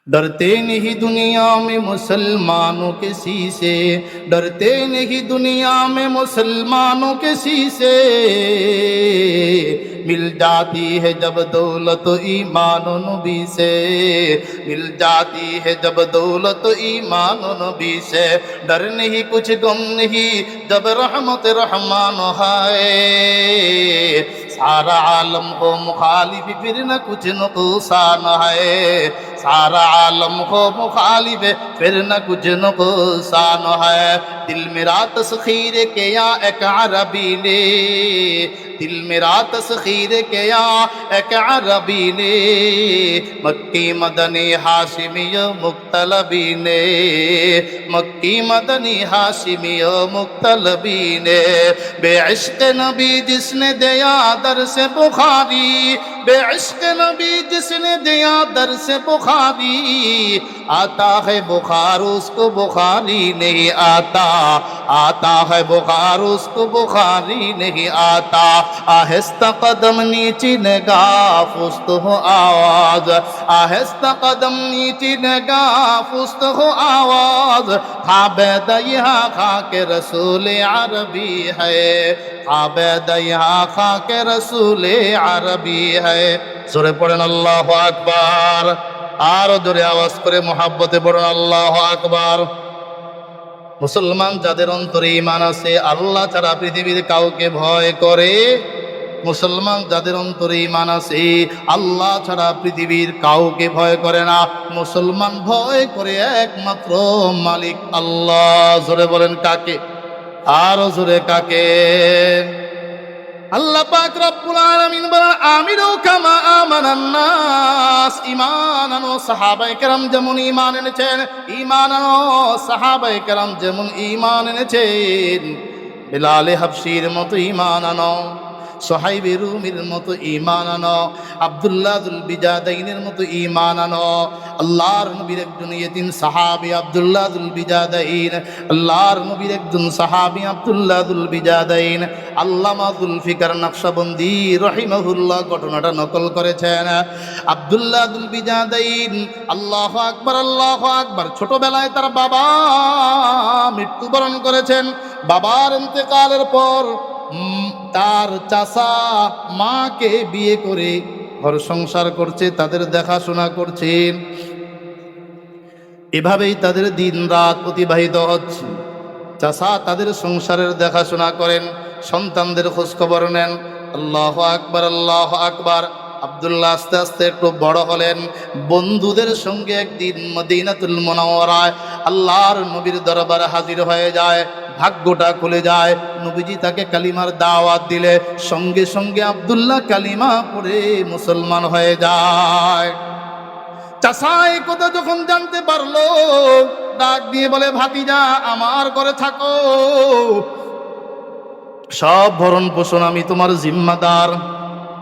डरते नहीं दुनिया में मुसलमानों किसी से, डरते नहीं दुनिया में मुसलमानों किसी से। मिल जाती है जब दौलत ईमान नबी से, मिल जाती है जब दौलत ईमान नबी से। डर नहीं कुछ गम नहीं जब रहमत रहमान है। सारा आलम हो मुखालिफ फिर न कुछ नुकसान है, सारा आलम हो मुखालिफ फिर न कुछ नुकसान है। दिल मेरा तस्खीर के या एक अरबी ने, दिल मेरा तस्खीर के या एक अरबी ने, मक्की मदनी हाशिमी मुक्तलबी ने, मक्की मदनी हाशिमी मुक्तलबी ने। बेइश्क नबी जिसने दिया दर से बुखारी, बेइश्क नबी जिसने दिया दर से बुखारी, आता है बुखार उसको बुखारी नहीं आता, आता है बुखार उसको बुखारी नहीं आता। आहिस्ता कदम नीचे नगाह फुस्त हो आवाज, आहिस्ता कदम नीचे नगाह फुस्त हो आवाज। खाबेद यहाँ खा के रसूल अरबी है, खाबेद यहाँ खा के रसूल अरबी है। जोरे पढ़ेन अल्लाहु আকবার, आरो जोरे आवाज करे मोहब्बते पढ़ेन अल्लाहु আকবার। মুসলমান যাদের অন্তরে ঈমান আছে, আল্লাহ ছাড়া পৃথিবীর কাউকে ভয় করে। মুসলমান যাদের অন্তরে ঈমান আছে, আল্লাহ ছাড়া পৃথিবীর কাউকে ভয় করে না। মুসলমান ভয় করে একমাত্র মালিক আল্লাহ। জোরে বলেন কাকে? আরো জোরে কাকে? আল্লাহ পাক রব্বুল আলামিন বলেন আমিনু কামা আমানান নাস। ঈমানান ও সাহাবায়ে কেরাম যেমন ঈমান এনেছেন, ঈমানান ও সাহাবায়ে কেরাম যেমন ঈমান এনেছেন, বিলাল হাবশির মতো ঈমান আনো, সোহাইব রুমির মতো ঈমান আনো, আব্দুল্লাহ যুল বিজাদাইনের মতো ঈমান আনো। আল্লাহর নবীর একজন ইয়েতিম সাহাবী আব্দুল্লাহ যুল বিজাদাইন, আল্লাহর নবীর একজন সাহাবী আব্দুল্লাহ যুল বিজাদাইন, আল্লামা জুলফিকার নকশবন্দি রহিমাহুল্লাহ ঘটনাটা নকল করেছেন। আব্দুল্লাহ যুল বিজাদাইন, আল্লাহু আকবার আল্লাহু আকবার, ছোটবেলায় তার বাবা মৃত্যুবরণ করেছেন। বাবার ইন্তেকালের পর তার চাচা মাকে বিয়ে করে ঘর সংসার করছে, তাদের দেখাশোনা করছেন। এভাবেই তাদের দিন রাত অতিবাহিত হচ্ছে। চাচা তাদের সংসারের দেখাশোনা করেন, সন্তানদের খোঁজখবর নেন। আল্লাহু আকবার আল্লাহু আকবার। আব্দুল্লাহ আস্তে আস্তে একটু বড় হলেন। বন্ধুদের সঙ্গে একদিন মদিনাতুল মুনাওয়ারায় আল্লাহর নবীর দরবারে হাজির হয়ে যায়। ভাগ্যটা খুলে যায়, নবীজি তাকে কালিমার দাওয়াত দিলে সঙ্গে সঙ্গে আব্দুল্লাহ কালিমা পড়ে মুসলমান হয়ে যায়। চাচা এই কথা যখন জানতে পারলো, ডাক দিয়ে বলে ভাতিজা আমার ঘরে থাকো, সব ভরণ পোষণ আমি তোমার জিম্মাদার।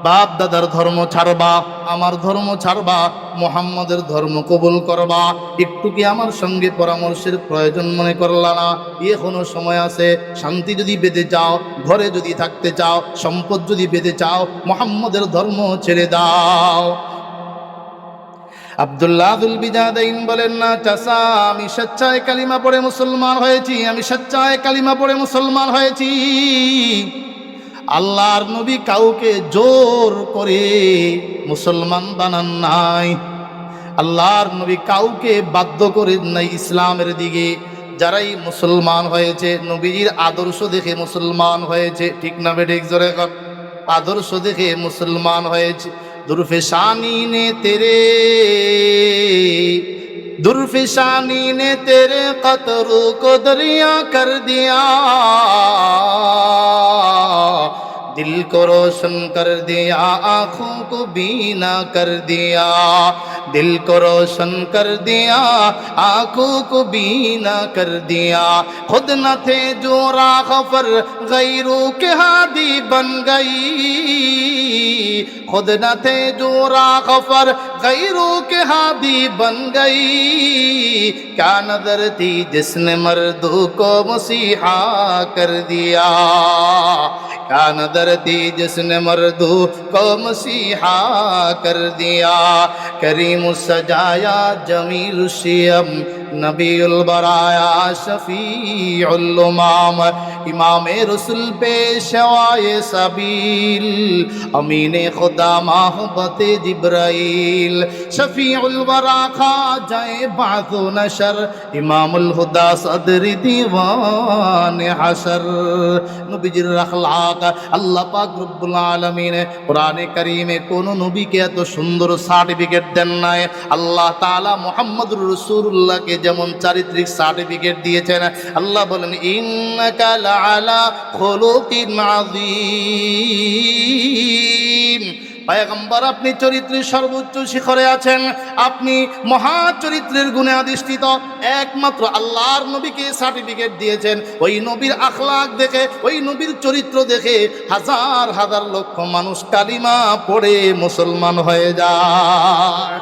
বাপ দাদার ধর্ম ছাড়বা, আমার ধর্ম ছাড়বা, মুহাম্মদের ধর্ম কবুল করবা। একটু কি আমার সঙ্গে পরামর্শের প্রয়োজন মনে করলা না? এখনো সময় আছে। শান্তি যদি পেতে চাও, ঘরে যদি থাকতে চাও, সম্পদ যদি পেতে চাও, মুহাম্মদের ধর্ম ছেড়ে দাও। আব্দুল্লাহ যুল বিজাদাইন বলেন না চাচা, আমি সচ্চায় কালিমা পড়ে মুসলমান হয়েছি, আমি সচ্চায় কালিমা পড়ে মুসলমান হয়েছি। আল্লাহর নবী কাউকে জোর করে মুসলমান বানান নাই, আল্লাহর নবী কাউকে বাধ্য করেন নাই ইসলামের দিকে। যারাই মুসলমান হয়েছে নবীজির আদর্শ দেখে মুসলমান হয়েছে, ঠিক না বেঠিক? জোরে কর। আদর্শ দেখে মুসলমান হয়েছে। दुर्फिशानी ने तेरे, दुर्फिशानी ने तेरे कतरों को दरिया कर दिया, दिल को रोशन कर दिया, आँखों को बीना कर दिया, दिल को रोशन कर दिया, आँखों को बीना कर दिया। खुद न थे जो राग़फर गैरों के हादी बन गई, खुद न थे जो राग़फर गैरों के हादी बन गई, क्या नजर थी जिसने मर्दों को मसीहा कर दिया, क्या नजर थी जिसने मर्दों को मसीहा कर दिया। करीम सजाया जमील शियम नबीउल बराया शफीउल उमाम, इमाम रसूल पेशवाए सबील अमीने खुदा महबते जिब्राइल, शफीउल वरा खा जाए बाज़ो नशर, इमामुल हुदा सदर दीवान हशर। नबीजिर अखलाक আল্লাহ পাক রব্বুল আলামিন কোরআনে কারীমে কোন নবীকে এত সুন্দর সার্টিফিকেট দেন নাই। আল্লাহ তাআলা মুহাম্মদুর রাসূলুল্লাহকে যেমন চারিত্রিক সার্টিফিকেট দিয়েছেন, আল্লাহ বলেন ইন্নাকা লাআলা খুলুকিন আযীম। পয়গম্বর আপনি চরিত্রের সর্বোচ্চ শিখরে আছেন, আপনি মহা চরিত্রের গুণে অধিষ্ঠিত। একমাত্র আল্লাহর নবীকে সার্টিফিকেট দিয়েছেন। ওই নবীর আখলাক দেখে, ওই নবীর চরিত্র দেখে হাজার হাজার লক্ষ মানুষ কালিমা পড়ে মুসলমান হয়ে যায়।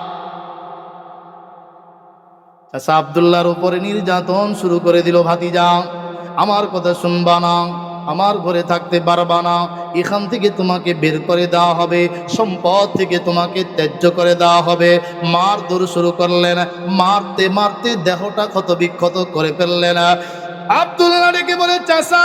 আচ্ছা, আব্দুল্লাহর উপরে নির্যাতন শুরু করে দিল। ভাতিজা, আমার কথা শুনবা না, আমার ঘরে থাকতে পারবা না, এখান থেকে তোমাকে বের করে দেওয়া হবে, সম্পদ থেকে তোমাকে ত্যায্য করে দেওয়া হবে। মারধর শুরু করলেন, মারতে মারতে দেহটা ক্ষত বিক্ষত করে ফেললেন। আব্দুল্লাহ ডেকে বলে, চাচা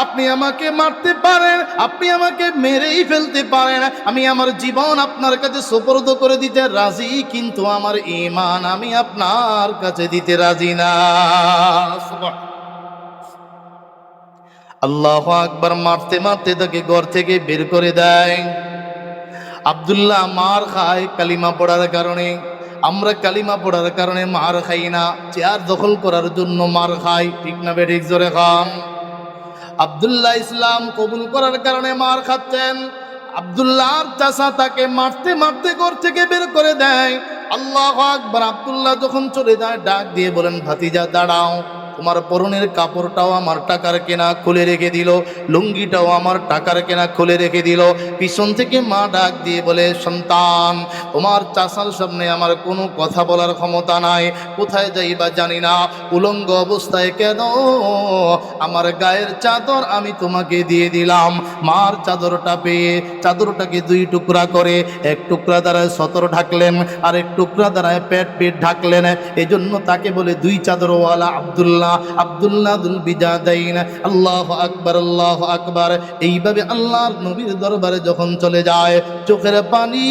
আপনি আমাকে মারতে পারেন, আপনি আমাকে মেরেই ফেলতে পারেন, আমি আমার জীবন আপনার কাছে সুপর্দ করে দিতে রাজি, কিন্তু আমার ঈমান আমি আপনার কাছে দিতে রাজি না। আল্লাহু আকবার। মারতে মারতে তাকে ঘর থেকে বের করে দেয়। আব্দুল্লাহ মার খায় কালিমা পড়ার কারণে। আমরা কালিমা পড়ার কারণে মার খাই না, চেয়ার দখল করার জন্য মার খাই, ঠিক না বেঠিক? জোরে খান। আব্দুল্লাহ ইসলাম কবুল করার কারণে মার খাচ্ছেন। আব্দুল্লাহর চাচা তাকে মারতে মারতে ঘর থেকে বের করে দেয়। আল্লাহু আকবার। আব্দুল্লাহ যখন চলে যায় ডাক দিয়ে বলেন, ভাতিজা দাঁড়াও, তোমার পরনের কাপড়টাও আমার টাকার কেনা, খুলে রেখে দিল, লুঙ্গিটাও আমার টাকার কেনা, খুলে রেখে দিল। পিছন থেকে মা ডাক দিয়ে বলে, সন্তান তোমার চাচার সামনে আমার কোনো কথা বলার ক্ষমতা নাই, কোথায় যাইবা জানি না, উলঙ্গ অবস্থায় কেন আমার গায়ের চাদর আমি তোমাকে দিয়ে দিলাম। মার চাদরটা পেয়ে চাদরটাকে দুই টুকরা করে, এক টুকরা দ্বারা সতর ঢাকলেন, আর এক টুকরা দ্বারা পেট ঢাকলেন। এজন্য তাকে বলে দুই চাদরওয়ালা আব্দুল্লাহ, আব্দুল্লাহ দুল বিজাদাইন। আল্লাহু আকবার, আল্লাহু আকবার। এইভাবে আল্লাহর নবীর দরবারে যখন চলে যায়, চোখের পানি,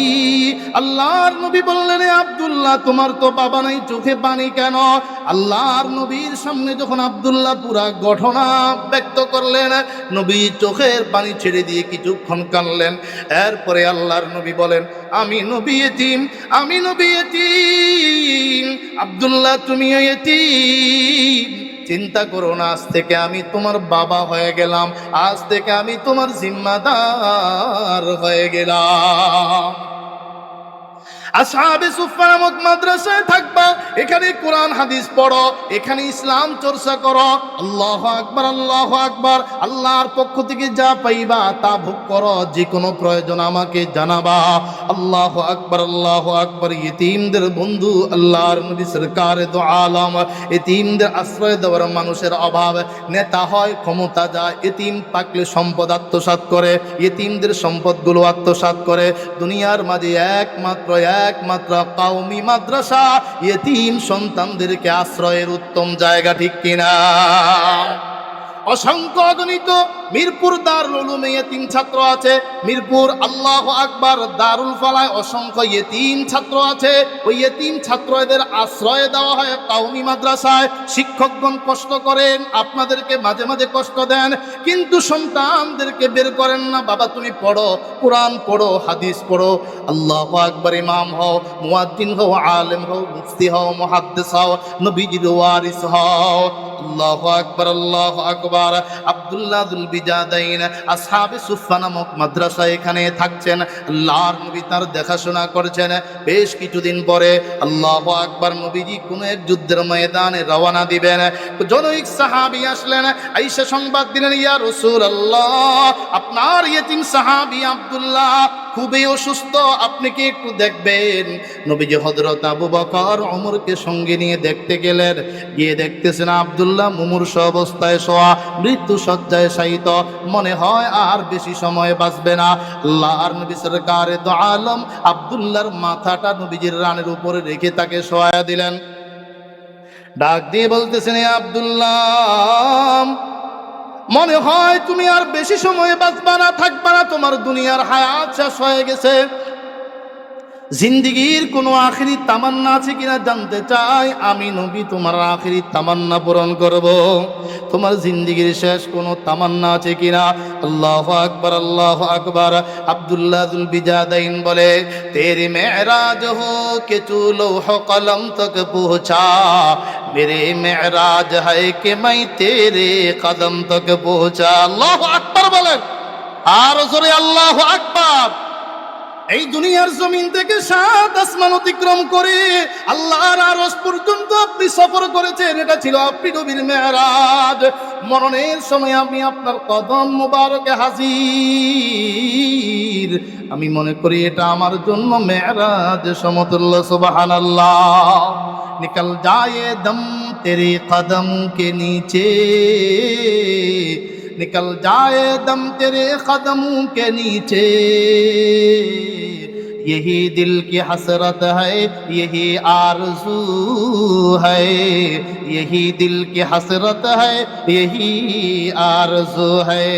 আল্লাহর নবী বললেন, আব্দুল্লাহ তোমার তো বাবা নাই, চোখে পানি কেন? আল্লাহর নবীর সামনে যখন আব্দুল্লাহ পুরা ঘটনা ব্যক্ত করলেন, নবী চোখের পানি ছেড়ে দিয়ে কিছুক্ষণ কাঁদলেন। এরপরে আল্লাহর নবী বলেন, আমি নবী এতিম, আমি নবী এতিম, আব্দুল্লাহ তুমিও এতিম, চিন্তা করো না, আজ থেকে আমি তোমার বাবা হয়ে গেলাম, আজ থেকে আমি তোমার জিম্মাদার হয়ে গেলাম। আসহাবে সুফফা নামক মাদ্রাসায় থাকবা, এখানে কোরআন হাদিস পড়ো, এখানে ইসলাম চর্চা করো। আল্লাহু আকবার, আল্লাহু আকবার। আল্লাহর পক্ষ থেকে যা পাইবা তা ভোগ করো, যে কোনো প্রয়োজন আমাকে জানাবা। আল্লাহু আকবার, আল্লাহু আকবার। ইতিমদের বন্ধু আল্লাহর নবী সরকারে দো আলম, ইতিমদের আশ্রয় দেওয়ার মানুষের অভাব, নেতা হয় ক্ষমতা যায়, ইতিম থাকলে সম্পদ আত্মসাৎ করে, ইতিমদের সম্পদগুলো আত্মসাৎ করে। দুনিয়ার মাঝে একমাত্র কাওমি মাদ্রাসা ইতিম সন্তানদেরকে আশ্রয়ের উত্তম জায়গা, ঠিক কিনা? অসংখ্য অগণিত মিরপুর দারুল উলুমে ইতিম ছাত্র আছে, মিরপুর আল্লাহু আকবার দারুল ফালায় অসংখ্য ইতিম ছাত্র আছে। ওই ইতিম ছাত্রদের আশ্রয় দেওয়া হয় কাওমি মাদ্রাসায়। শিক্ষকগণ কষ্ট করেন, আপনাদেরকে মাঝে মাঝে কষ্ট দেন, কিন্তু সন্তানদেরকে বের করেন না। বাবা তুমি পড়ো, কোরআন পড়ো, হাদিস পড়ো। আল্লাহু আকবার। ইমাম হও, মুয়াজ্জিন হও, আলেম হও, মুফতি হও, মুহাদ্দিস হও, নবীজির ওয়ারিস হও। আল্লাহু আকবার, আল্লাহু আকবার। আব্দুল্লাহ দুল বিজাদাইন আসহাবে সুফফা নামক মাদ্রাসা এখানে থাকছেন, আল্লাহর নবী তার দেখাশোনা করছেন। বেশ কিছুদিন পরে আল্লাহু আকবার, নবীজি কোনো এক যুদ্ধের ময়দানে রওনা দিবেন। জনৈক সাহাবী আসলেন, আয়েশা সংবাদ দিলেন, ইয়া রাসূলুল্লাহ আপনার ইতিম সাহাবী আব্দুল্লাহ খুবই অসুস্থ, আপনি কি একটু দেখবেন? নবীজি হযরত আবু বকর ওমরকে সঙ্গে নিয়ে দেখতে গেলেন। গিয়ে দেখতেছেন আব্দুল্লাহ মুমূর্ষু অবস্থায় শোয়া, মৃত্যু শয্যায় শায়িত। মনে হয় আর বেশি সময় বাঁচবে না। আল্লাহর নবী সরকারে দো আলম আব্দুল্লাহর মাথাটা নবীজির রানের উপরে রেখে তাকে শোয়া দিলেন। ডাক দিয়ে বলতেছেন, এ আব্দুল্লাহ, মনে হয় তুমি আর বেশি সময় বাঁচবা না, থাকবা না, তোমার দুনিয়ার হায়াত শেষ হয়ে গেছে। জিন্দিগির কোনো আখিরি তামান্না আছে কিনা জানতে চাই। আমি নবী তোমার আখিরি তামান্না পূরণ করব। তোমার জিন্দিগির শেষ কোনো তামান্না আছে কিনা? আল্লাহু আকবার, আল্লাহু আকবার। আব্দুল্লাহ যুল বিজাদাইন বলে, তেরি মেরাজ হো কে তু লৌহ কলম তক পৌঁছা, মেরে মেরাজ হয় কে মাই তেরে কদম তক পৌঁছা। আল্লাহু আকবার বলেন, আর জোরে আল্লাহু আকবার। এই দুনিয়ার জমিন থেকে 7 আসমান অতিক্রম করে আল্লাহর আরশ পর্যন্ত আপনি সফর করেছেন। এটা ছিল আপনি নবীর মেরাজ। মরণের সময় আমি আপনার কদম মোবারকে হাজির। আমি মনে করি এটা আমার জন্য মেরাজ সমতুল্য। সুবহানাল্লাহ। নিকল যায় দম তেরে কদম কে নিচে, निकल जाए दम तेरे कदमों के नीचे, यही दिल की हसरत है, यही आरज़ू है, यही दिल की हसरत है, यही आरज़ू है।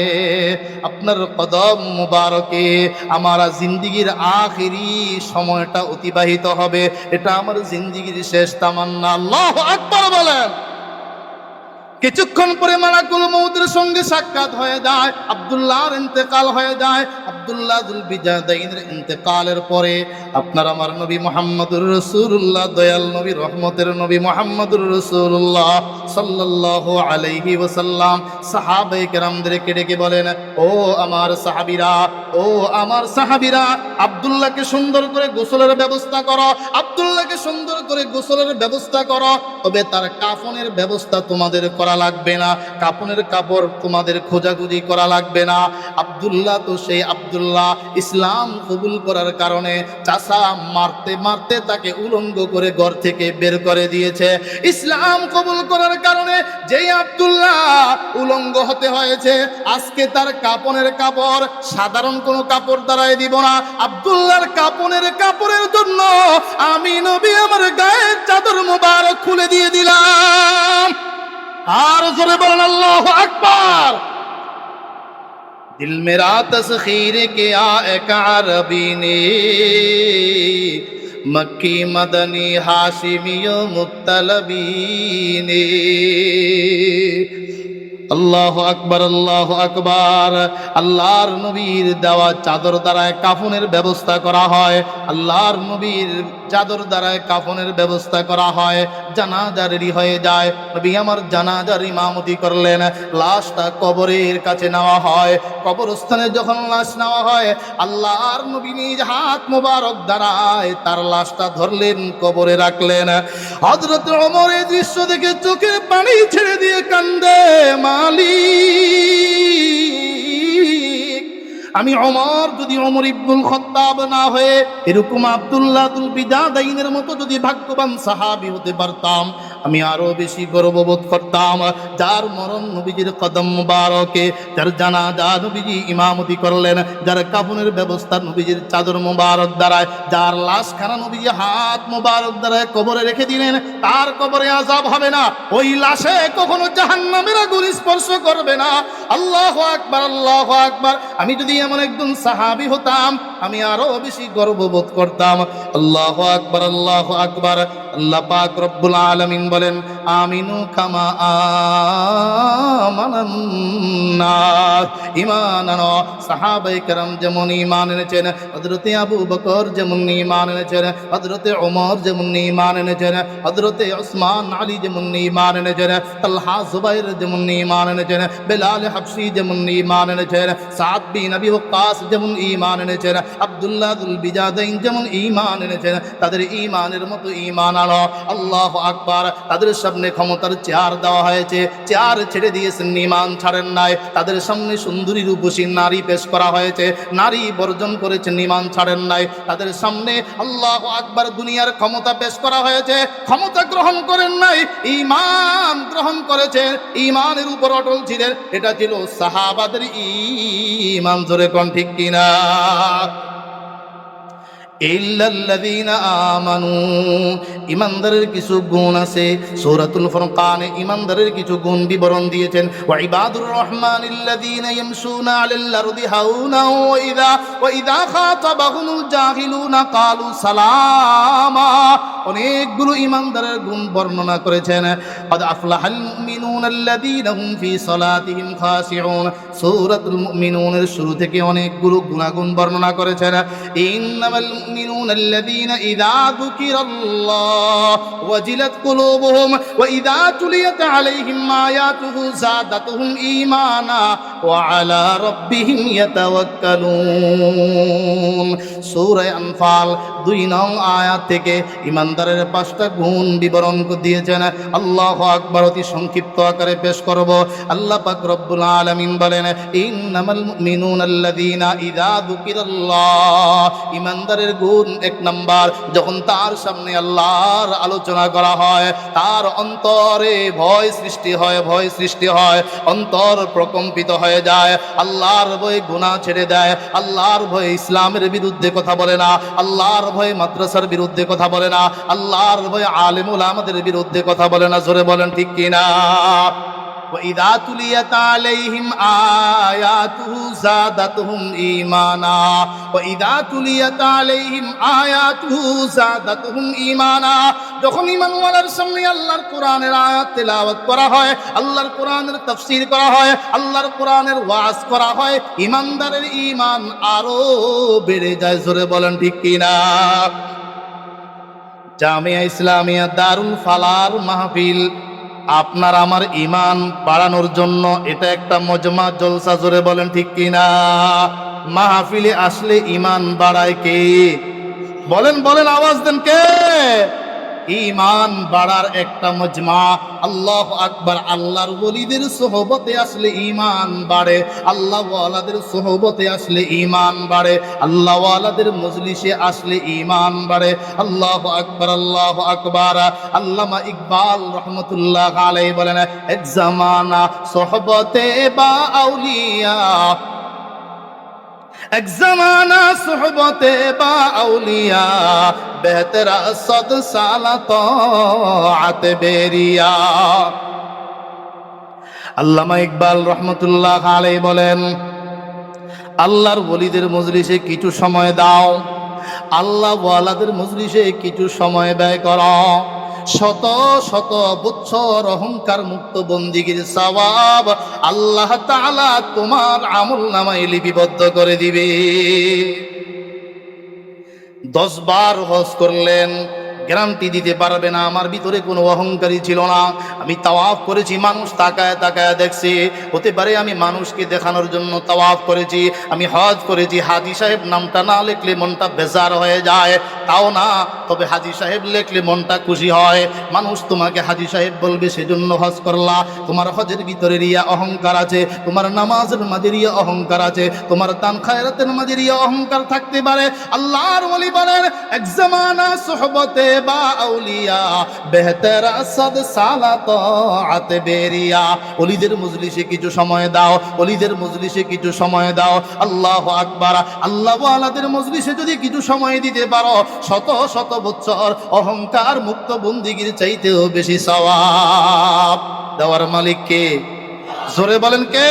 আপনার কদম মুবারকে আমার জিন্দেগীর আখেরি সময়টা অতিবাহিত হবে, এটা আমার জিন্দেগীর শেষ তামান্না। আল্লাহু আকবার বলেন। কিছুক্ষণ পরে মালাকুল মউতের সঙ্গে সাক্ষাৎ হয়ে যায়, আব্দুল্লাহর ইন্তেকাল হয়ে যায়। আব্দুল্লাহ যুল বিজাদাইনের ইন্তেকালের পরে আপনার আমার নবী মুহাম্মদুর রাসূলুল্লাহ, দয়াল নবী, রহমতের নবী মুহাম্মদুর রাসূলুল্লাহ সাল্লাল্লাহু আলাইহি ওয়াসাল্লাম সাহাবায়ে কেরামদেরকে ডেকে বলেন, ও আমার সাহাবীরা, ও আমার সাহাবীরা, আব্দুল্লাহকে সুন্দর করে গোসলের ব্যবস্থা করো, আব্দুল্লাহকে সুন্দর করে গোসলের ব্যবস্থা করো। তবে তার কাফনের ব্যবস্থা তোমাদের করা লাগবে না, কাফনের কাপড় তোমাদের খোঁজাখুঁজি করা লাগবে না। আব্দুল্লাহ তো সেই আব্দুল্লাহ, ইসলাম কবুল করার কারণে চাচা মারতে মারতে তাকে উলঙ্গ করে ঘর থেকে বের করে দিয়েছে। ইসলাম কবুল করার কারণে যেই আব্দুল্লাহ উলঙ্গ হতে হয়েছে, আজকে তার কাফনের কাপড় সাধারণ কোনো কাপড় দ্বারাই দিব না। আব্দুল্লাহর কাফনের কাপড়ের জন্য আমি নবী আমার গায়ের চাদর মোবারক খুলে দিয়ে দিলাম। আর জোরে বলেন আল্লাহু আকবার। दिल मेरा तस्खीर किया एक अरबी ने, मक्की मदनी हाशिमी मुत्तलबी ने। আল্লাহু আকবার, আল্লাহু আকবার। আল্লাহর নবীর দেওয়া চাদর দ্বারা কাফনের ব্যবস্থা করা হয়, আল্লাহর নবীর চাদর দ্বারা কাফনের ব্যবস্থা করা হয়। জানাজা রেডি হয়ে যায়, নবী আমার জানাজার ইমামতি করলেন। লাশটা কবরের কাছে নেওয়া হয়। কবরস্থানে যখন লাশ নেওয়া হয়, আল্লাহর নবী নিজ হাত মোবারক দ্বারায় তার লাশটা ধরলেন, কবরে রাখলেন। হযরত ওমর এই দৃশ্য দেখে চোখে পানি ছেড়ে দিয়ে কান্দে, মালিক, আমি ওমর যদি ওমর ইবনুল খাত্তাব না হয়ে এরকম আব্দুল্লাহ যুল বিজাদাইনের মতো যদি ভাগ্যবান সাহাবী হতে পারতাম, আমি আরো বেশি গর্ববোধ করতাম। যার মরণ নবীজির কদম মুবারকে, যার জানাজা নবীজি ইমামতি করলেন, যার কাফনের ব্যবস্থা নবীজির চাদর মুবারক দ্বারায়, যার লাশখানা নবীজি হাত মুবারক দ্বারায় কবরে রেখে দিলেন, তার কবরে আযাব হবে না, ওই লাশে কখনো জাহান্নামের আগুন স্পর্শ করবে না। আল্লাহু আকবার, আল্লাহু আকবার। আমি যদি এমন একজন সাহাবী হতাম, আমি আরো বেশি গর্ববোধ করতাম। আল্লাহু আকবার, আল্লাহু আকবার। আল্লাহ পাক রব্বুল আলামিন বলেন, আমিনু কামা আমানান নাস। ঈমান আনো। সাহাবায়ে কেরাম যেমন ঈমান এনেছেন, হযরতে আবু বকর যেমন ঈমান এনেছেন, হযরতে ওমর যেমন ঈমান এনেছেন, হযরতে উসমান আলী যেমন ঈমান এনেছেন, তালহা জুবাইর যেমন ঈমান এনেছেন, বেলাল হাবশী যেমন ঈমান এনেছেন, সাদ বিন আবি ওয়াক্কাস যেমন ঈমান এনেছেন, আব্দুল্লাহ যুল বিজাদাইন যেমন ঈমান এনেছেন, তাদের ঈমানের মতো ঈমান আনো। আল্লাহু আকবার। তাদের সব সামনে ক্ষমতার চেয়ার দেওয়া হয়েছে, চেয়ার ছেড়ে দিয়েছেন, ঈমান ছাড়েন নাই। তাদের সামনে সুন্দরী রূপসী নারী পেশ করা হয়েছে, নারী বর্জন করেছেন, ঈমান ছাড়েন নাই। তাদের সামনে আল্লাহু আকবার দুনিয়ার ক্ষমতা পেশ করা হয়েছে, ক্ষমতা গ্রহণ করেন নাই, ঈমান গ্রহণ করেছেন, ঈমানের উপর অটল ছিলেন। এটা ছিল সাহাবাদের ঈমান। জোরে কোন ঠিক কিনা? ইল্লাল্লাযীনা আমানু, ঈমানদারের কিছু গুণ আছে। সূরাতুল ফুরকানে ঈমানদারের কিছু গুণ বিবরণ দিয়েছেন। ওয়া ইবাদুর রহমানিল্লাযীনা ইয়ামশুনা আলাল আরদি হাওনা ওয়া ইযা খাতাবাহুমুল জাহিলুনা ক্বালু সালামা। অনেকগুলো ঈমানদারের গুণ বর্ণনা করেছেন। ক্বাদ আফলাহাল মুমিনুনাল্লাযীনা হুম ফি সালাতিহিম খাশিউন। সূরাতুল মুমিনুনের শুরু থেকে অনেকগুলো গুণাগুণ বর্ণনা করেছেন। ইন্নামাল المؤمنون الذين إذا ذكر الله وجلت قلوبهم وإذا تليت عليهم آياته زادتهم إيمانا وعلى ربهم يتوكلون। সূরা আনফাল 2 নং আয়াত থেকে ঈমানদারের 5টা গুণ বিবরণ দিয়েছেন। আল্লাহু আকবার। অতি সংক্ষিপ্ত আকারে পেশ করব। আল্লাহ পাক রব্বুল আলামিন বলেন, ইন্নামাল মুমিনুনাল্লাযীনা ইযা যুকিরাল্লাহ। ঈমানদারের গুণ 1 নাম্বার, যখন তার সামনে আল্লাহর আলোচনা করা হয়, তার অন্তরে ভয় সৃষ্টি হয়, ভয় সৃষ্টি হয়, অন্তর প্রকম্পিত হয়ে যায়। আল্লাহর ভয়ে গুনাহ ছেড়ে দেয়, আল্লাহর ভয়ে ইসলামের বিরুদ্ধে কথা বলে না, আল্লাহর ভয়ে মাদ্রাসার বিরুদ্ধে কথা বলে না, আল্লাহর ভয়ে আলেম উলামাদের বিরুদ্ধে কথা বলে না। জোরে বলেন ঠিক কিনা? وَإِذَا تُلِيَتْ عَلَيْهِمْ آيَاتُهُ زَادَتْهُمْ إِيمَانًا وَإِذَا تُلِيَتْ عَلَيْهِمْ آيَاتُهُ زَادَتْهُمْ إِيمَانًا। যখন ঈমানওয়ালার সামনে আল্লাহর কোরআনের আয়াত তেলাওয়াত করা হয়, আল্লাহর কোরআনের তাফসীর করা হয়, আল্লাহর কোরআনের ওয়াজ করা হয়, ঈমানদারের ঈমান আরো বেড়ে যায়। জোরে বলেন ঠিক কিনা? জামিয়া ইসলামিয়া দারুল ফালার মাহফিল আপনার আমার ঈমান বাড়ানোর জন্য এটা একটা মজমা জলসা। জোরে বলেন ঠিক কিনা? মাহফিলে আসলে ঈমান বাড়ায় কে? বলেন বলেন, আওয়াজ দেন, কে? ঈমান বাড়ার একটা মজমা। আল্লাহু আকবার। আল্লাহর ওলিদের সোহবতে আসলে ঈমান বাড়ে, আল্লাহ ওয়ালাদের সোহবতে আসলে ঈমান বাড়ে, আল্লাহ ওয়ালাদের মজলিসে আসলে ঈমান বাড়ে। আল্লাহু আকবার, আল্লাহু আকবার। আল্লামা ইকবাল রহমতুল্লাহ আলাইহি বলেন, এক জামানা সোহবতে বা আউলিয়া, এক জামানা সোহবতে বা আউলিয়া, বেহতরা 100 সাল তাআত বেরিয়া। আল্লামা ইকবাল রহমতুল্লাহ আলাইহি বলেন, আল্লাহর ওলিদের মজলিসে কিছু সময় দাও, আল্লাহ ওয়ালাদের মজলিসে কিছু সময় ব্যয় করো, শত শত বছর অহংকার মুক্ত বন্দিগির সওয়াব আল্লাহ তাআলা তোমার আমলনামায় লিপিবদ্ধ করে দিবে। 10 বার হজ করলেন, গ্যারান্টি দিতে পারবে না আমার ভিতরে কোনো অহংকারী ছিল না। আমি তাওয়াফ করেছি, মানুষ তাকায় তাকায় দেখছে, হতে পারে আমি মানুষকে দেখানোর জন্য তাওয়াফ করেছি। আমি হজ করেছি, হাজী সাহেব নামটা না লিখলে মনটা বেজার হয়ে যায়, তাও না, তবে হাজী সাহেব লিখলে মনটা খুশি হয়। মানুষ তোমাকে হাজী সাহেব বলবে, সেজন্য হজ করলা। তোমার হজের ভিতরে রিয়া অহংকার আছে, তোমার নামাজের মাঝে রিয়া অহংকার আছে, তোমার দান খায়রাতের মাঝে রিয়া অহংকার থাকতে পারে। আল্লাহর ওলি বলেন, এক জামানা সোহবতে বা আউলিয়া, বেহতরা 100 সাল তাআত বেরিয়া। ওলিদের মজলিসে কিছু সময় দাও, ওলিদের মজলিসে কিছু সময় দাও। আল্লাহু আকবার। আল্লাহ ওয়ালাদের মজলিসে যদি কিছু সময় দিতে পারো, শত শত বছর অহংকার মুক্ত বন্দিগির চাইতেও বেশি সওয়াব দেওয়ার মালিক কে? জোরে বলেন কে?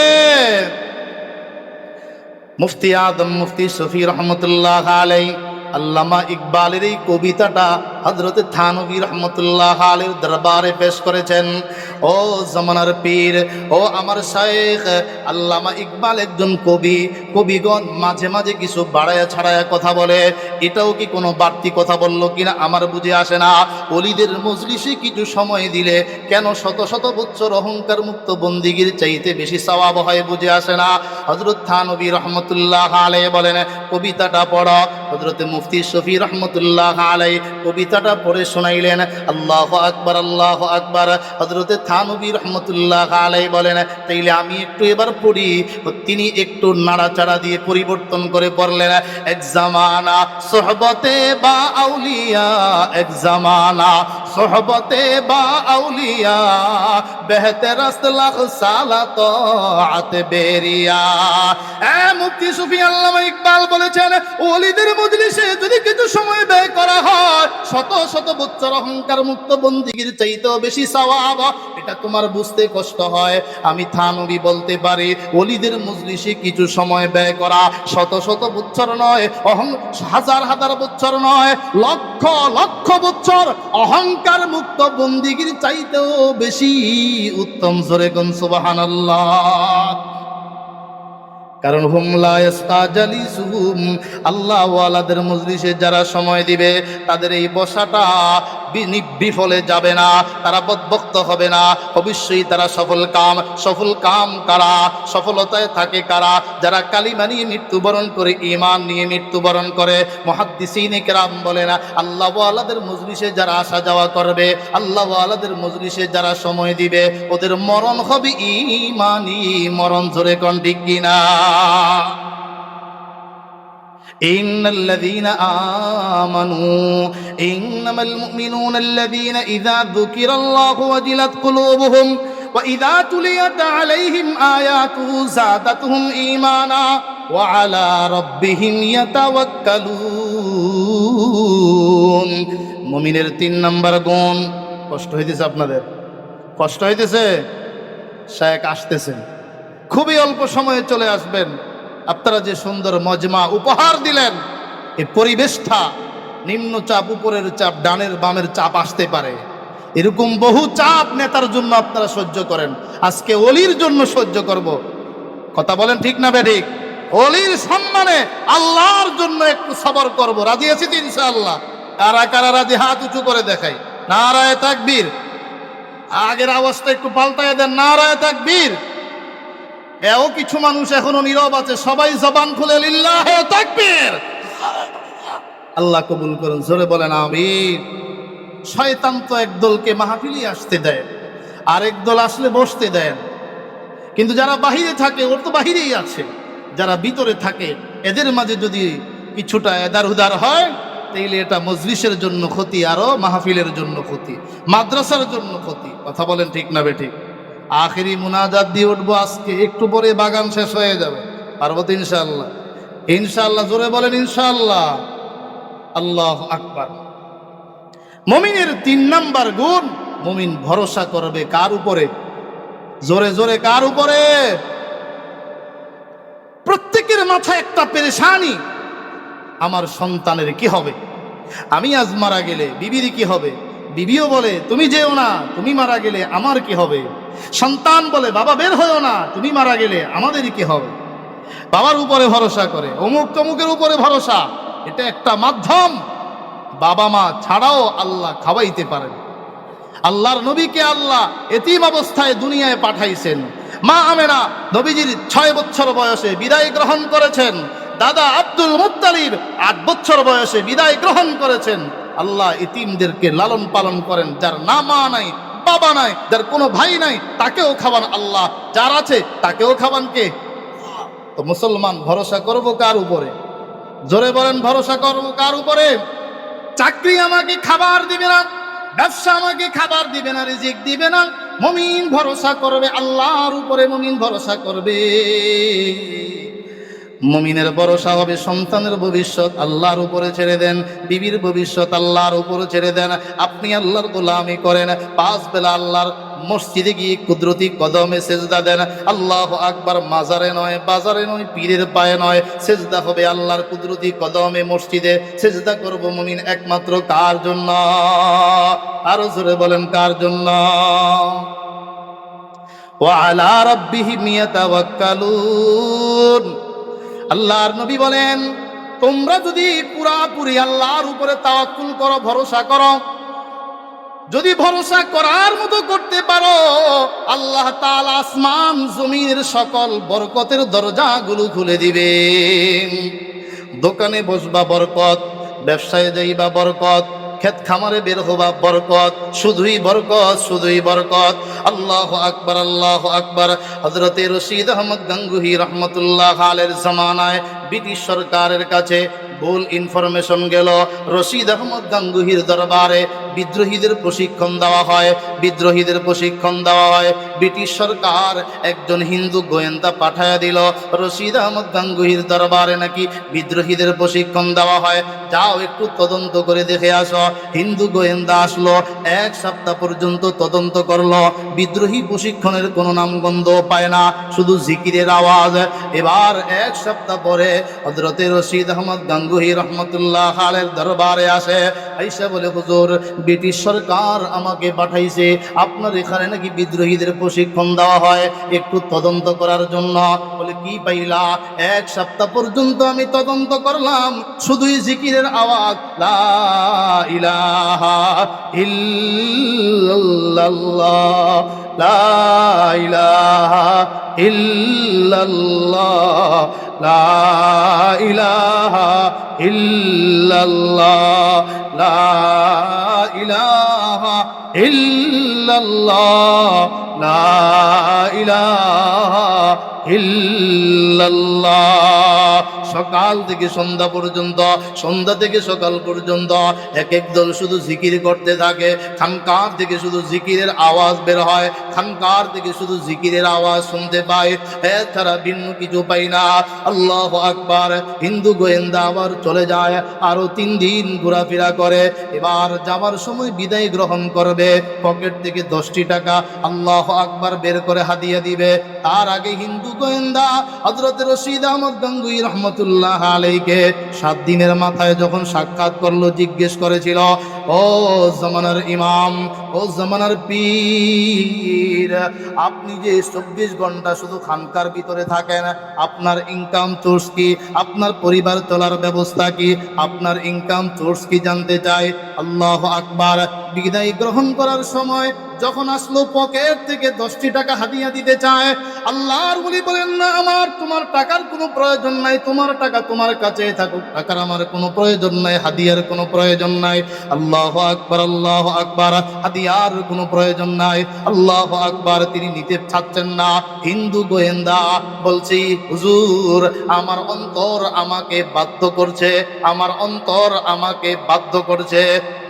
মুফতি আদম মুফতি শফি রহমতুল্লাহ আলাইহি আল্লামা ইকবালের এই কবিতাটা হযরত থানভী রহমতুল্লাহ আলাইহির দরবারে পেশ করেছেন। ও জামানার পীর, ও আমার শায়েখ আল্লামা ইকবাল একজন কবি। কবিগণ মাঝে মাঝে কিছু বাড়ায়া ছাড়ায়া কথা বলে, এটাও কি কোনো বাড়তি কথা বললো কিনা আমার বুঝে আসে না। ওলিদের মজলিসে কিছু সময় দিলে কেন শত শত বছর অহংকার মুক্ত বন্দিগির চাইতে বেশি সওয়াব হয় বুঝে আসে না। হযরত থানভী রহমতুল্লাহ আলাইহি বলেন, কবিতাটা পড়ো। হযরত মুফতি শফি রহমতুল্লাহ আলাইহি কবিতা কবিতাটা পড়ে শোনাইলেন। আল্লাহু আকবার, আল্লাহু আকবার। হযরতে থানবী রাহমাতুল্লাহ আলাইহি বলেন, তাইলে আমি একটু এবার পড়ি। তিনি একটু নাড়াচাড়া দিয়ে পরিবর্তন করে পড়লেন, এক জামানা সোহবতে বা আউলিয়া, এক জামানা সোহবতে বা আউলিয়া, বেহতের আসলাখ সালাত আতে বেরিয়া। মুফতি সুফি আল্লামা ইকবাল বলেছেন, ওলিদের মজলিসে যদি কিছু সময় ব্যয় করা হয়, শত শত বছর অহংকার মুক্ত বন্দিগির চাইতেও বেশি সওয়াব। এটা তোমার বুঝতে কষ্ট হয়, আমি থানবী বলতে পারি, ওলিদের মজলিসে কিছু সময় ব্যয় করা শত শত বছর নয়, হাজার হাজার বছর নয়, লক্ষ লক্ষ বছর অহংকার মুক্ত বন্দিগির চাইতেও বেশি উত্তম। জোরে কোন সুবহানাল্লাহ। কারণ হুম লা ইস্তাজালিসুহুম, আল্লাহ ওয়ালাদের মজলিসে যারা সময় দিবে তাদের এই বসাটা বিফলে যাবে না, তারা বদবক্ত হবে না, অবশ্যই তারা সফল কাম কারা, সফলতায় থাকে কারা, যারা কালিমা নিয়ে মৃত্যুবরণ করে, ঈমান নিয়ে মৃত্যুবরণ করে। মুহাদ্দিসিনে কেরাম বলেন, আল্লাহ ওয়ালাদের মজলিসে যারা আসা যাওয়া করবে, আল্লাহ ওয়ালাদের মজলিসে যারা সময় দিবে, ওদের মরণ হবে ঈমানি মরণ। জোরে কোন ঠিক কিনা? ইন্নাল্লাযীনা আমানু ইন্নামাল মুমিনুনা আল্লাযীনা ইযা যুকিরাল্লাহু ওয়াজিলাত কুলুবুহুম ওয়া ইযা তুলিয়াত আলাইহিম আয়াতুহু যাদাতুহুম ঈমানা ওয়া আলা রাব্বিহিম ইয়াতাওয়াক্কালুন। মুমিনের 3 নাম্বার গুণ। কষ্ট হইতেছে আপনাদের? কষ্ট হইতেছে? শেখ আসতেছেন, খুবই অল্প সময়ে চলে আসবেন। আপনারা যে সুন্দর মজমা উপহার দিলেন, এই পরিবেশটা নিম্ন চাপ, উপরের চাপ, ডানের বামের চাপ আসতে পারে, এরকম বহু চাপ নেতার জন্য আপনারা সহ্য করেন, আজকে অলির জন্য সহ্য করব। কথা বলেন ঠিক না বেঠিক? অলির সম্মানে আল্লাহর জন্য একটু সবর করব। রাজি আছি তো ইনশাআল্লাহ? কারা কারা রাজি হাত উঁচু করে দেখাই। নারায়ে তাকবীর। আগের আওয়াজটা একটু পাল্টায় দেন, নারায়ে তাকবীর। এও কিছু মানুষ এখনো নীরব আছে, সবাই জবান খুলে লিল্লাহে তাকবীর। আল্লাহ কবুল করুন। জোরে বলেন আমিন। শয়তান তো একদলকে মাহফিলে আসতে দেয়, আরেক দল আসলে বসতে দেন, কিন্তু যারা বাহিরে থাকে ওর তো বাহিরেই আছে, যারা ভিতরে থাকে এদের মাঝে যদি কিছুটা এদার উদার হয়, তাইলে এটা মজলিসের জন্য ক্ষতি, আরো মাহফিলের জন্য ক্ষতি, মাদ্রাসার জন্য ক্ষতি। কথা বলেন ঠিক না বেঠিক? আখেরি মুনাজাত দিয়ে উঠবো আজকে, একটু পরে বাগান শেষ হয়ে যাবে। পারবো তো ইনশাআল্লাহ? ইনশাআল্লাহ। জোরে বলেন ইনশাআল্লাহ। আল্লাহু আকবার। মুমিনের 3 নাম্বার গুণ, মুমিন ভরসা করবে কার উপরে? জোরে জোরে কার উপরে? প্রত্যেকের মাথায় একটা পেরেশানি, আমার সন্তানের কি হবে? আমি আজ মারা গেলে বিবির কি হবে? বিবিও বলে তুমি যেও না, তুমি মারা গেলে আমার কি হবে? সন্তান বলে বাবা বের হয়েও না, তুমি মারা গেলে আমাদেরই কি হবে? বাবার উপরে ভরসা করে, অমুক তমুকের উপরে ভরসা। এটা একটা মাধ্যম, বাবা মা ছাড়াও আল্লাহ খাওয়াইতে পারেন। আল্লাহর নবীকে আল্লাহ এতিম অবস্থায় দুনিয়ায় পাঠাইছেন। মা আমেনা নবীজির 6 বছর বয়সে বিদায় গ্রহণ করেছেন। দাদা আব্দুল মুত্তালিব 8 বছর বয়সে বিদায় গ্রহণ করেছেন। আল্লাহ এতিমদেরকে লালন পালন করেন। যার না মা নাই, বাবা নাই, যার কোনো ভাই নাই, তাকেও খাওয়ান আল্লাহ, যার আছে তাকেও খাওয়ান কে? তো মুসলমান ভরসা করব কার উপরে? জোরে বলেন, ভরসা করব কার উপরে? চাকরি আমাকে খাবার দিবে না, ব্যবসা আমাকে খাবার দিবে না, রিজিক দিবে না। মুমিন ভরসা করবে আল্লাহর উপরে, মুমিন ভরসা করবে। মুমিনের ভরসা হবে সন্তানের ভবিষ্যৎ আল্লাহর উপরে ছেড়ে দেন, বিবির ভবিষ্যৎ আল্লাহর উপরে ছেড়ে দেন। আপনি আল্লাহর গোলামি করেন, 5 বেলা আল্লাহর মসজিদে গিয়ে কুদরতি কদমে সেজদা দেন। আল্লাহু আকবার। মাজারে নয়, বাজারে নয়, পীরের পায়ে নয়, সেজদা হবে আল্লাহর কুদরতি কদমে মসজিদে। সেজদা করব মুমিন একমাত্র কার জন্য? আরো জোরে বলেন কার জন্য? ওয়া আলা রাব্বিহিম ইয়াতাওয়াক্কালুন। আল্লাহর নবী বলেন, তোমরা যদি পুরাপুরি আল্লাহর উপরে তাওয়াক্কুল করো, ভরসা করো, যদি ভরসা করার মতো করতে পারো, আল্লাহ তাআলা আসমান জমিনের সকল বরকতের দরজাগুলো খুলে দিবেন। দোকানে বসবা বরকত, ব্যবসায় যাইবা বরকত, ক্ষেত খামারে বের হবা বরকত, শুধুই বরকত, শুধুই বরকত। আল্লাহু আকবার, আল্লাহু আকবার। হযরতে রশিদ আহমদ গাঙ্গুহি রহমতুল্লাহ আলাইহির জামানায় ব্রিটিশ সরকারের কাছে ভুল ইনফরমেশন গেল। রশিদ আহমদ গাঙ্গুহির দরবারে বিদ্রোহীদের প্রশিক্ষণ দেওয়া হয়, বিদ্রোহীদের প্রশিক্ষণ দেওয়া হয়। ব্রিটিশ সরকার একজন হিন্দু গোয়েন্দা পাঠায়া দিল রশিদ আহমদ গাঙ্গুহির দরবারে নাকি বিদ্রোহীদের প্রশিক্ষণ দেওয়া হয়, যাও একটু তদন্ত করে দেখে আসো। হিন্দু গোয়েন্দা আসলো, 1 সপ্তাহ পর্যন্ত তদন্ত করলো, বিদ্রোহী প্রশিক্ষণের কোনো নামগন্ধ পায় না, শুধু জিকিরের আওয়াজ। এবার 1 সপ্তাহ পরে হযরতে রশিদ আহমদ গাঙ্গুহি রহমতুল্লাহ আলাইহির দরবারে আসে, আইসা বলে, হুজুর ব্রিটিশ সরকার আমাকে পাঠাইছে আপনার এখানে নাকি বিদ্রোহীদের প্রশিক্ষণ দেওয়া হয়, একটু তদন্ত করার জন্য। বলে, কি পাইলা? 1 সপ্তাহ পর্যন্ত আমি তদন্ত করলাম, শুধুই জিকিরের আওয়াজ, লা ইলাহা ইল্লাল্লাহ, লা ইলাহা ইল্লাল্লাহ, লা ইলাহা ইল্লাল্লাহ, লা ইলাহা ইল্লাল্লাহ, লা ইলাহা ইল্লাল্লাহ। সকাল থেকে সন্ধ্যা পর্যন্ত, সন্ধ্যা থেকে সকাল পর্যন্ত এক এক দল শুধু জিকির করতে থাকে। খানকার থেকে শুধু জিকিরের আওয়াজ বের হয়, খানকার থেকে শুধু জিকিরের আওয়াজ শুনতে পায়, এছাড়া ভিন্ন কিছু পাই না। আল্লাহু আকবার। হিন্দু গোয়েন্দা আবার চলে যায়, আরো 3 দিন ঘোরাফেরা করে। এবার যাবার সময় বিদায় গ্রহণ করবে, পকেট থেকে 10টি টাকা আল্লাহু আকবার বের করে হাদিয়া দিবে। তার আগে হিন্দু গোয়েন্দা হযরত রশিদ আহমদ গাঙ্গুহি রহমতুল্লাহ আলাইহিকে 7 দিনের মাথায় যখন সাক্ষাৎ করলো, জিজ্ঞেস করেছিল, ও জামানার ইমাম, ও জামানার পীর, আপনি যে 24 ঘন্টা শুধু খানকার ভিতরে থাকেন, আপনার ইনকাম সোর্স কি? আপনার পরিবার চলার ব্যবস্থা কি? আপনার ইনকাম সোর্স কি জানতে চাই। আল্লাহু আকবার। বিদায় গ্রহণ করার সময় যখন আসলো, পকেট থেকে 10টি টাকা হাদিয়া দিতে চায়। আল্লাহর ওলি বলেন, না, আমার তোমার টাকার কোনো প্রয়োজন নাই, তোমার টাকা তোমার কাছে থাকুক, টাকার আমার কোনো প্রয়োজন নাই, হাদিয়ার কোনো প্রয়োজন নাই। আল্লাহু আকবার, আল্লাহু আকবার। হাদিয়ার কোনো প্রয়োজন নাই। আল্লাহু আকবার। তিনি নিতে চাচ্ছেন না। হিন্দু গোয়েন্দা বলছি, হুজুর আমার অন্তর আমাকে বাধ্য করছে, আমার অন্তর আমাকে বাধ্য করছে,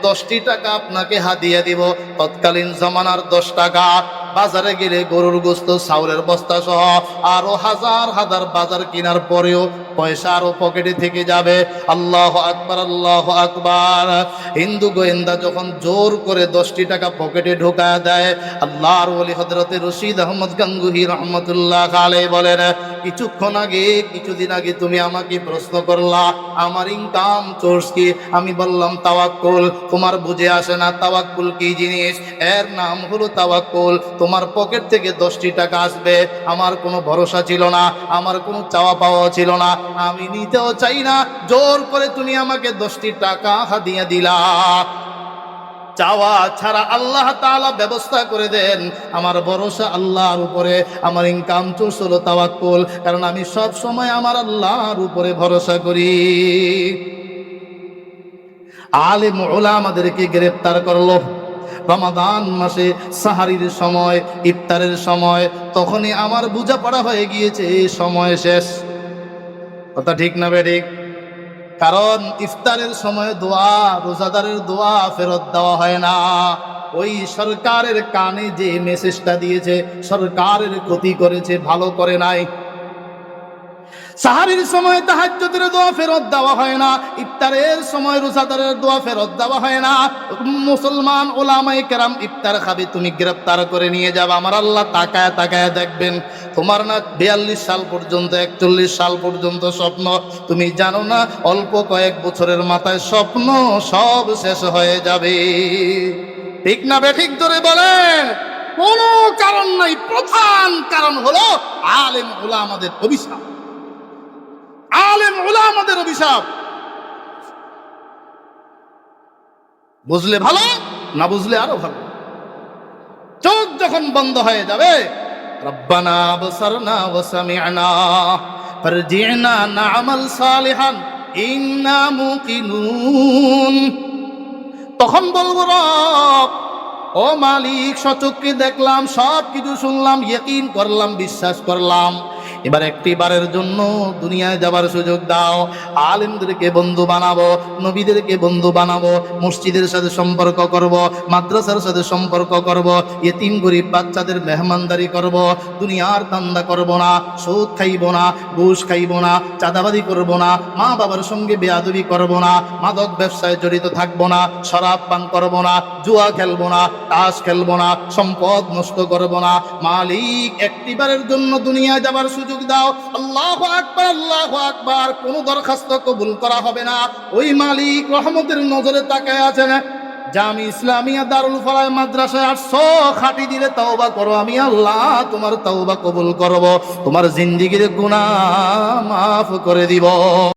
10টি টাকা আপনাকে হাদিয়া দিব। তৎকালীন জামানার 10 টাকা বাজারে গেলে গরুর গোস্ত, চাউলের বস্তা সহ আরো হাজার হাজার বাজার কেনার পরেও পয়সা আরো পকেটে থেকে যাবে। আল্লাহু আকবার, আল্লাহু আকবার। হিন্দু গোয়েন্দা যখন জোর করে 10টি টাকা পকেটে ঢোকায় দেয়, আল্লাহর ওলি হযরতে রশিদ আহমদ গাঙ্গুহি রহমতুল্লাহ আলাইহি বলেন, কিছুক্ষণ আগে, কিছুদিন আগে তুমি আমাকে প্রশ্ন করলা আমার ইনকাম সোর্স কি? আমি বললাম তাওয়াক্কুল। তোমার বুঝে আসে না তাওয়াক্কুল কি জিনিস? এর নাম হলো তাওয়াক্কুল। তোমার পকেট থেকে 10টি টাকা আসবে, আমার কোনো ভরসা ছিল না, আমার কোনো চাওয়া পাওয়া ছিল না, আমি নিতেও চাই না, জোর করে তুমি আমাকে 10টি টাকা হাদিয়া দিলা। চাওয়া ছাড়া আল্লাহ তাআলা ব্যবস্থা করে দেন। আমার ভরসা আল্লাহর উপরে, আমার ইনকাম সোর্স হলো তাওয়াক্কুল, কারণ আমি সব সময় আমার আল্লাহর উপরে ভরসা করি। আলেম উলামাদেরকে গ্রেফতার করলো রমাদান মাসে সাহারির সময়, ইফতারের সময়। তখনই আমার বোঝাপড়া হয়ে গিয়েছে সময় শেষ। কথা ঠিক না বেঠিক? কারণ ইফতারের সময় দোয়া, রোজাদারের দোয়া ফেরত দেওয়া হয় না। ওই সরকারের কানে যে মেসেজটা দিয়েছে, সরকারের ক্ষতি করেছে, ভালো করে নাই। সাহারির সময় তাহাজ্জুদের দোয়া ফেরত দেওয়া হয় না, ইফতারের সময় রোজাদারের দোয়া ফেরত দেওয়া হয় না। মুসলমান ওলামায়ে কেরাম ইফতার খাবে, তুমি গ্রেফতার করে নিয়ে যাবে, আমার আল্লাহ তাকায় তাকায় দেখবেন। তোমার না 42 সাল পর্যন্ত, 41 সাল পর্যন্ত স্বপ্ন, তুমি জানো না অল্প কয়েক বছরের মাথায় স্বপ্ন সব শেষ হয়ে যাবে। ঠিক না বেঠিক ধরে বলেন? কোনো কারণ নাই, প্রধান কারণ হলো আলেম উলামাদের অভিশাপ। আলেম উলামাদের অভিশাপ। বুঝলে ভালো, না বুঝলে আরো ভালো। চোখ যখন বন্ধ হয়ে যাবে, রব্বানা আবসারনা ওয়া সামি'না ফারজি'না না'মাল সালিহান ইন্না মুকিনুন। তখন বলবো রব, ও মালিক, সচক্ষে দেখলাম, সব কিছু শুনলাম, ইয়াকিন করলাম, বিশ্বাস করলাম, এবার একটিবারের জন্য দুনিয়ায় যাবার সুযোগ দাও। আলেমদেরকে বন্ধু বানাবো, নবীদেরকে বন্ধু বানাবো, মসজিদের সাথে সম্পর্ক করব, মাদ্রাসার সাথে সম্পর্ক করব, ইতিম গরিব বাচ্চাদের মেহমানদারি করব, দুনিয়ার ধান্দা করব না, সুদ খাইব না, ঘুষ খাইব না, চাঁদাবাদি করব না, মা বাবার সঙ্গে বেয়াদবি করব না, মাদক ব্যবসায় জড়িত থাকব না, শরাব পান করব না, জুয়া খেলবো না, তাস খেলবো না, সম্পদ নষ্ট করব না। মালিক, একটিবারের জন্য দুনিয়ায় যাবার সুযোগ দাও। আল্লাহু আকবার, আল্লাহু আকবার। কোনো দরখাস্ত কবুল করা হবে না। ওই মালিক রহমতের নজরে তাকায় আছেন। জামি ইসলামিয়া দারুল ফালাহ মাদ্রাসায় আসছো, খাঁটি দিলে তওবা করো, আমি আল্লাহ তোমার তওবা কবুল করব, তোমার জিন্দেগীর গুনাহ মাফ করে দিব।